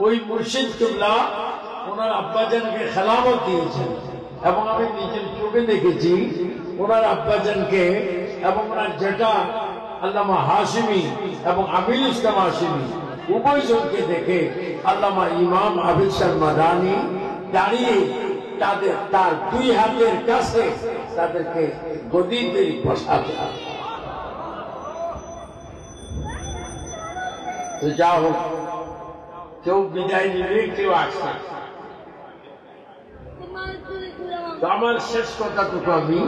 ওই মুর্শিদ কিবলা ওনার আব্বাজানকে খেলাফত দিয়েছেন এবং আমি নিজের চোখে দেখেছি ওনার আব্বাজানকে এবং ওনার জেঠা আল্লামা হাশিমি এবং আমির ইসলাম হাশিমি উভয়জনকে দেখে আল্লামা ইমাম আবিদ শর্মা রানী দাঁড়িয়ে তার দুই হাতের কাছে তাদেরকে গদিতে বসাতে। তো যা হোক, কেউ বিদায় নিবে, কেউ আসছে। আমার শেষ কথাটুকু আমি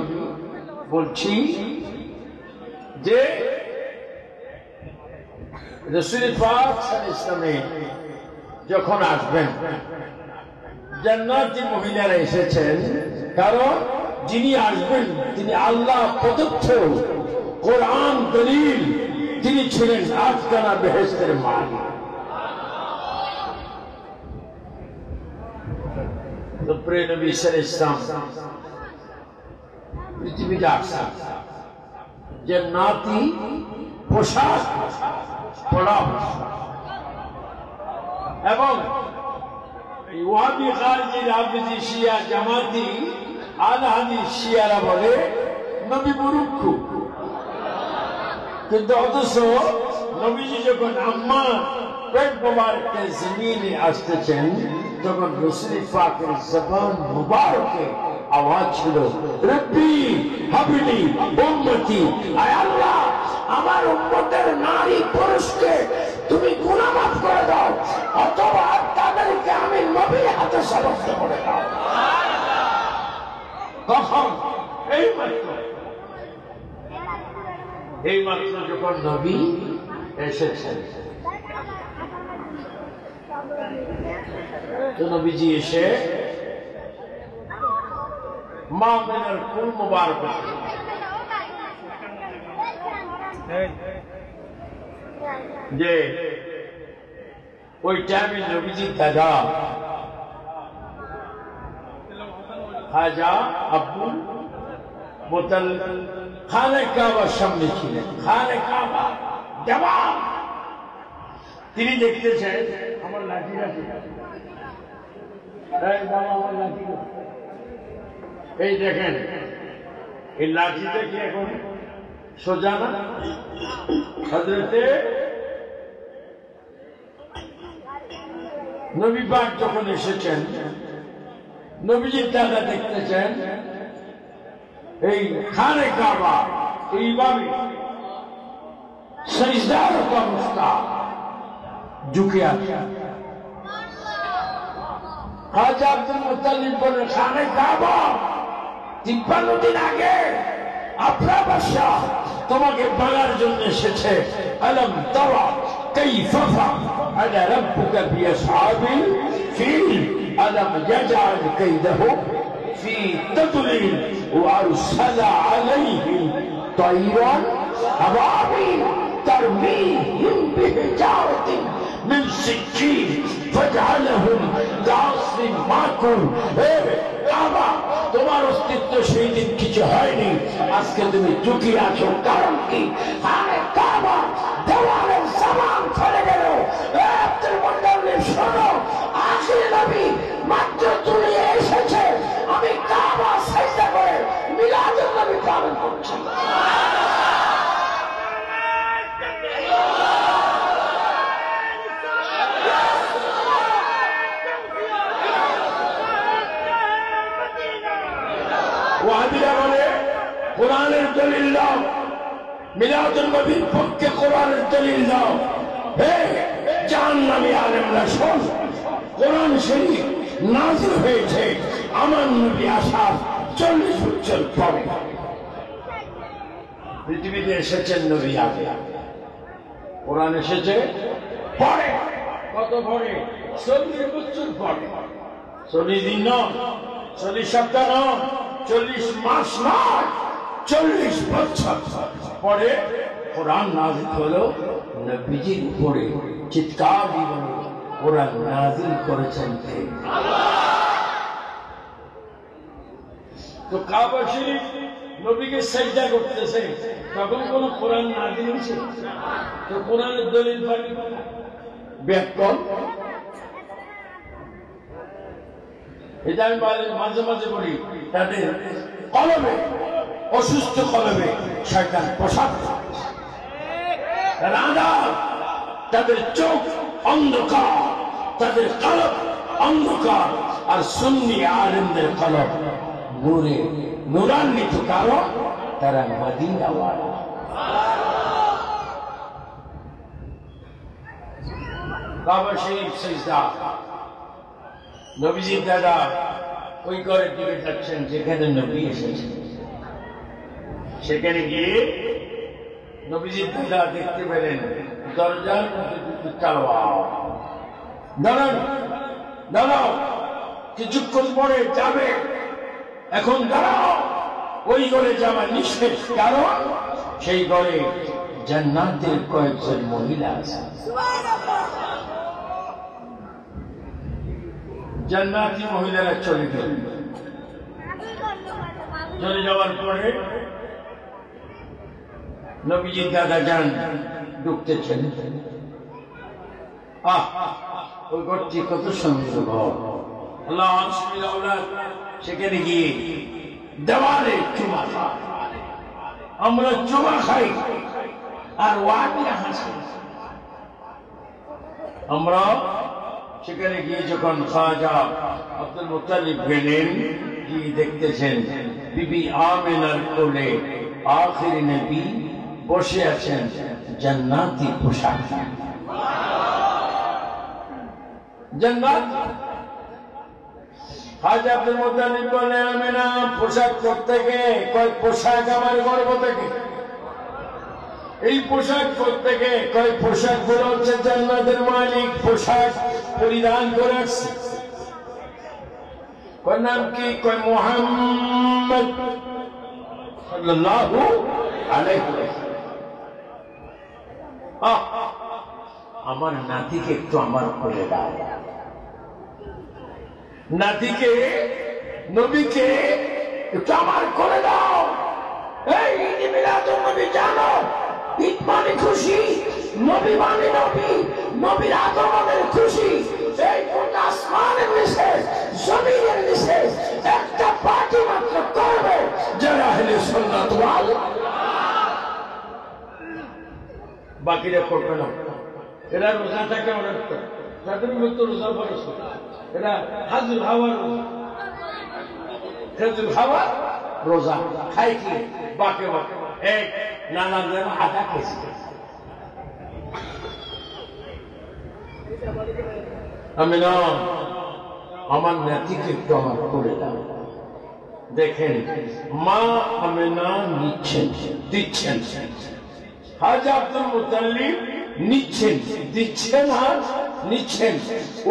বলছি যে রাসূল পাক সাল্লাল্লাহু আলাইহি ওয়াসাল্লাম যখন আসবেন, জান্নাতি মহিলারা এসেছেন, কারণ যিনি আসবেন তিনি আল্লাহ প্রদত্ত কোরআন দলিল, তিনি ছিলেন আটখানা বেহেশতের মালিক। তো প্রিয় নবী সাল্লাল্লাহু আলাইহি ওয়াসাল্লাম পৃথিবীতে আসছেন, জান্নাতি পোশাক পরা এবং ওয়াহাবি খারিজি রাফিজি শিয়া জামাতি আল হাদিস শিয়ারা বলে নবী মূর্খ, কিন্তু অথচ নবীজি যখন আম্মা পেট মোবারকে জমিনে আসতেছেন তখন রাসূল পাকের জবান মুবারকে আওয়াজ ছিল, রব্বি হাবিলি উম্মতি, আয় আল্লাহ আমার উম্মতের নারী পুরুষকে তুমি গুনাহ মাফ করে দাও, অথবা তাদেরকে আমি নবীর হাতে সমাপ্ত করে দাও। তখন এই মাত্র যখন নবী এসেছেন, তো নবীজি এসে মা মিনার কুল মুবারক যে ওই টাইমে নবীজির দাদা খাজা আব্দুল মুতাল্লিব খানে কাবার সামনে ছিলেন। খানে কাবা দেওয়াল, তিনি দেখতেছেন আমার লাঠিটা এই দেখেন, এই লাঠিটা কি এখন সোজা না? হযরতে নবী পাক যখন এসেছেন, নবীজির দাদা দেখতেছেন এই খানে কাবা এইভাবে সিজদার অবস্থা ঝুঁকে আছে। খাজা আব্দুল মুতাল্লিব বলেন, খানে কাবা 53 দিন আগে আপনার বাদশা তোমাকে বাগার জন্য এসেছে। আলম তারা কাইফা ফাআলা রাব্বুকা বিআসহাবিল ফিল আলম ইয়াজআল কাইদাহু ফি তাদলিল ওয়া আরসালা আলাইহিম তায়রান আবাবিল তারমিহিম বিহিজারাতিন মিন সিজ্জিল ফাজআলাহুম কাসফিন মাকুল। কাবা তোমার অস্তিত্ব সেই দিন কিছু হয়নি, আজকে তুমি ঝুঁকি আছো। কারণ কি? আরে কাবা দেওয়ালের সামান ফেলে গেল। আব্দুল মুতাল্লিব শোনো, আখির নবী মাত্র তুমি এসেছে, আমি কাবা সাজদা করে মিলাদুন নবী পালন করছি। ওয়াহাবিরা বলে কোরআনের দলিল দাও, মিলাদুন নবীর পক্ষে কোরআনের দলিল দাও। হে জাহান্নামী আলেমরা শোন, কোরআন শরীফ নাযিল হয়েছে আমার নবী আসার 40 বছর পরে। পৃথিবীতে এসেছেন নবী আগে, কোরআন এসেছে পরে। কত পরে? 40 বছর পরে। 40 দিন নয়, 40 সপ্তাহ নয়, 40 মাস নয়, 40 বছর পরে কোরআন নাযিল হলো নবীজির উপরে। চিৎকার দিয়ে কোরআন নাযিল করেছেন কে? তো কাবা শরীফ নবীকে সিজদা করতেছে, তখন কোন কোরআন নাযিল হয়েছে? তো কোরআনের দলিল পাবি ব্যাকরণ এটা আমি মাঝে মাঝে বলি, তাদের কলবে, অসুস্থ কলবে শয়তান প্রসাদ, তাদের চোখ অন্ধকার, তাদের কলব অন্ধকার, আর সুন্নি আলেমদের কলব নূরে নূরান্বিত, কারণ তারা মদিনাওয়ালা। কাবা শরীফ সিজদা, নবীজির দাদা ওই ঘরের দিকে যাচ্ছেন যেখানে নবী এসেছেন। সেখানে গিয়ে নবীজির দাদা দেখতে পেলেন দরজার মধ্যে দুটো তলোয়ার। দাঁড়ান, দাঁড়াও, কিছুক্ষণ পরে যাবে, এখন দাঁড়াও। ওই ঘরে যাওয়া নিষেধ, কারণ সেই ঘরে জান্নাতের কয়েকজন মহিলা আছে। জান্নাতি মহিলারা চলে গেল। চলে যাওয়ার পরে নবীজির দাদা যান, ঢুকতেছেন। ওই ঘরটি কত সুন্দর ঘর, আল্লাহ সেখানে গিয়ে দেওয়ালে চুমা খাই, আমরা চুমা খাই আর ওয়াবিয়া হাসি। আমরা সেখানে গিয়ে যখন খাজা আব্দুল মুত্তালিব গেলেন, গিয়ে দেখতেছেন বিবি আমেনার কোলে আখিরি নবী বসে আছেন জান্নাতি পোশাক। জান্নাত। খাজা আব্দুল মুত্তালিব বলে, আমেনা পোশাক কোত্থেকে? কয় পোশাক আমার গর্ব থেকে। এই পোশাক কোত্থেকে? কয় পোশাক গুলো হচ্ছে জান্নাতের মালিক পোশাক পরিধান করে আসছে। কয় নাম কি? কয় মুহাম্মদ সাল্লাল্লাহু আলাইহি ওয়াসাল্লাম। আমার নাতিকে একটু আমার কোলে দাও, নাতিকে নবীকে একটু আমার কোলে দাও। এই ঈদ মিলাদুন নবী জানো, ঈদ মানে খুশি, নবী মানে নবী, নবীর আগমনের খুশি। এই গোটা আসমানের নিচে জমিনের নিচে একটা পার্টি মাত্র করবে যারা আহলে সুন্নাত ওয়াল, বাকিরা করবে না। এরা রোজা থাকে অনেক, তাদের মতো রোজা ফরজ, এরা হাজুর হাওয়ার রোজা, হাজুর হাওয়ার রোজা খাই কি বাকে বাকে এক নানা যেন আটা খেয়েছে। আমি না, আমার নাতিকে একটু আমার করে দাও। দেখেন মা আমেনা নিচ্ছেন, দিচ্ছেন। খাজা আব্দুল মুত্তালিব নিচ্ছেন, দিচ্ছেন আর নিচ্ছেন।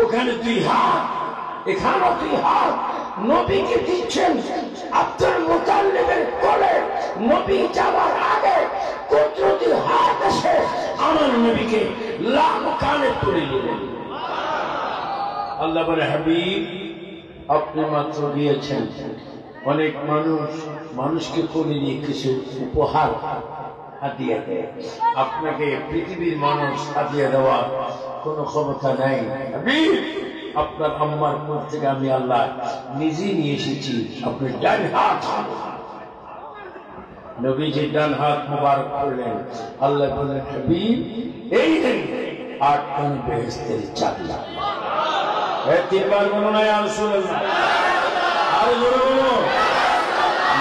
ওখানে দুই হাত, এখানে দুই হাত, নবীকে দিচ্ছেন। আব্দুল মুত্তালিবের কোলে নবী যাওয়ার আগে কুদরতি হাত এসে আমার নবীকে লাল কানে তুলে নিলেন। আল্লাহ বলে, হাবিব আপনি মাত্র দিয়েছেন। অনেক মানুষকে কোলে নিয়ে কিছু উপহার হাদিয়া দেয়, আপনাকে পৃথিবীর মানুষ হাদিয়া দেওয়ার কোন ক্ষমতা নাই। হাবিব আপনার আম্মার কোল থেকে আমি আল্লাহ নিজে নিয়ে এসেছি, আপনি ডান হাত। নবীজি ডান হাত মুবারক করলেন। আল্লাহ বললেন, হাবিব এই নেন 8 টন বেহেশতের চাবি। তিনবার বলো না ইয়া রাসূলুল্লাহ, আরো জোরে বলো।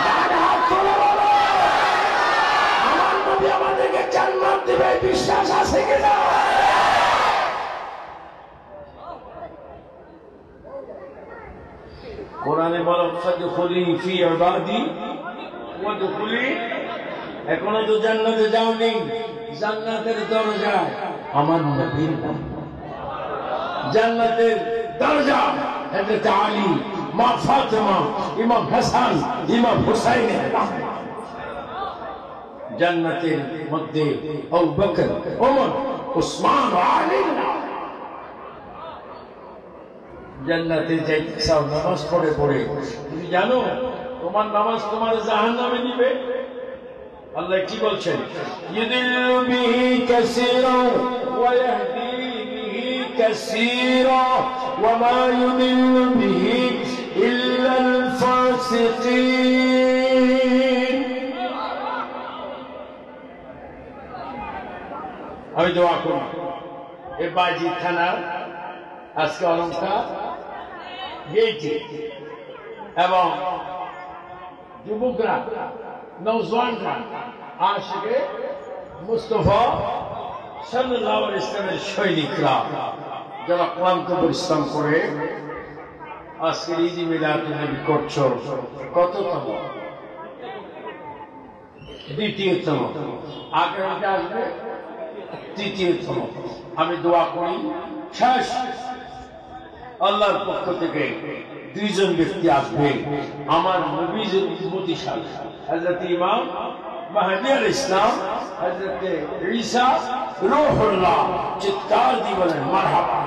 ডান হাত তুলে বলো, আমার নবী আমাদেরকে জান্নাত দিবে, বিশ্বাস আছে কিনা? কোরআনে বলা ফাদখুলি ফি ইবাদি ওয়াদখুলি। এখনো তো জান্নাতে যাওনি, জান্নাতের দরজা আমার নবীর নাম। জান্নাতের দরজা হযরত আলী, মা ফাতেমা, ইমাম হাসান, ইমাম হুসাইনের নাম। জান্নাতের মধ্যে আবু বকর, ওমর, উসমান, আলী নাম। জান্নাতে যাইতে চাও, নামাজ পড়ে পড়ে তুমি জানো তোমার নামাজ তোমার জাহান্নামে নিবে। আল্লাহ কি বলছেন? ইউদিল্লু বিহি কাসীরা ওয়া ইয়াহদি বিহি কাসীরা ওয়া মা ইউদিল্লু বিহি إلا الفاسقين আমি দোয়া করি এ বাজি থানার আজকে অলঙ্কার গেইটি এবং যুবকরা নওজওয়ানরা আশিকে মুস্তাফা সাল্লাল্লাহু আলাইহি ওয়াসাল্লামের সৈনিকরা যারা ক্লান্ত পরিশ্রম করে আজকের ঈদ মিলাদুন নবী করছো কততম? দ্বিতীয়তম। আগামীতে আসবে তৃতীয়তম। আমি দোয়া করি শেষ আল্লাহর পক্ষ থেকে দুইজন ব্যক্তি আসবে আমার নবীর উম্মতি সাথে, হযরত ইমাম মাহদী আলাইহিস সালাম, হযরত ঈসা রূহুল্লাহ। চিৎকার দিয়ে বলেন মারহাবা।